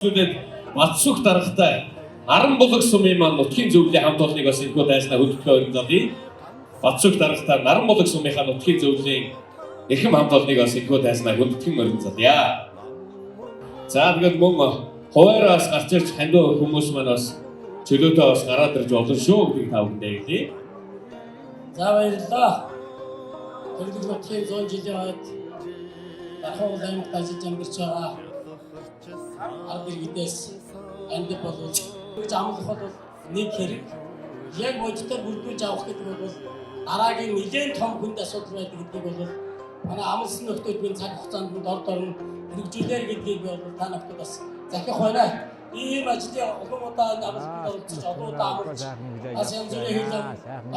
Үүнээд Батсүх даргатай Аран булаг сумын маань нутгийн зөвлөлийн хамт олныг бас энэхүү дайснаа хөдөлгөөн өргөжлөе. Батсүх даргатай Аран булаг сумынхаа нутгийн зөвлөлийн эрхэм хамт олныг бас энэхүү дайснаа хөдөлгөөн өргөжлөе. За тэгээд мөн хуваараас гарч ирж хандив хүмүүс маань бас чөлөөтэй бас гараад ирж болно шүү гэдгийг та бүхэндээ хэлье. За баярлалаа. Төрөлх нутгийн 100 жилийн хойд Дахуул аймагт ажиллаж амьдарч байгаа ард иргэдээс амьд болов гэж амлах бол нэг хэрэг. Яг бодитоор бүрдүүлж авах гэдэг бол дараагийн нэгэн том хүнд асуудал байдаг гэдгийг бол манай амлсан нөхдүүд цаг хугацаанд дор дорн хэрэгжүүлээ гэдгийг бол та бүхэн бас захих байна. Ийм ажлын олон удаа амлалтанд оролцож олон удаа амлж бас янз бүрийн хэлэн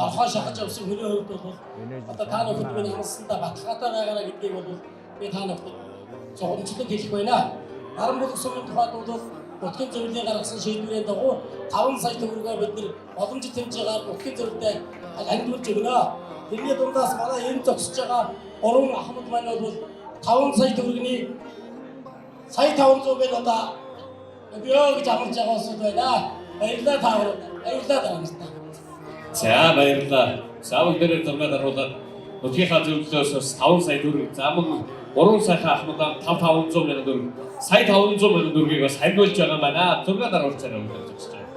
орхоо шахаж авсан хүний хувьд бол одоо та бүхэн миний амлсандаа баталгаатай байгаараа гэдгийг бол би та бүхэнд зөвхөнчлөг хэлэх байна. Аран булаг сумын тухайд бол нутгийн зөвлөлийн гаргасан шийдвэрийн дагуу 5 сая төгрөгөөр бид нар боломжит хэмжээгээр нутгийн зөвлөлд хандуулж өгнө. Тэрний дундаас манай энэ зогсож байгаа Орон Ахмад маань бол 5 сая төгрөгийн сая 500 гээд одоо өгөө гэж амлаж байгаа усуд байна. Баярлалаа та бүхэнд. Баярлалаа таамагтай. За баярлалаа. Савг дээр зургаад харуулаад нутгийнхаа зөвлөлөөс бас 5 сая төгрөг замун 3 саяхан Ахмадаа 500 мянган төгрөг сая 500 мянган төгрөгийг бас хандуулж байгаа байна. Зургаад харуулцаарай үзэж байна.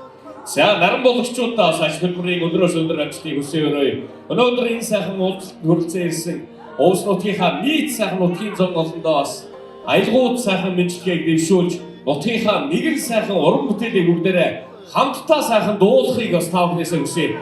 За наран болгочдоо бас ажил хөдөлмөрийн өнөөс өндөр ажлыг хүсээөрөө өнөөдөр энэ сайхан уулзалт хүрэлцэн ирсэн Улс нутгийнхаа нийт сайхан нутгийн зам олондоо бас аялгууд сайхан мэдлэгийг дэвшүүлж нутгийнхаа нэг л сайхан уран бүтээлийг бүгдээрээ хамтдаа сайхан дуулахыг бас та бүхнээсээ хүсье.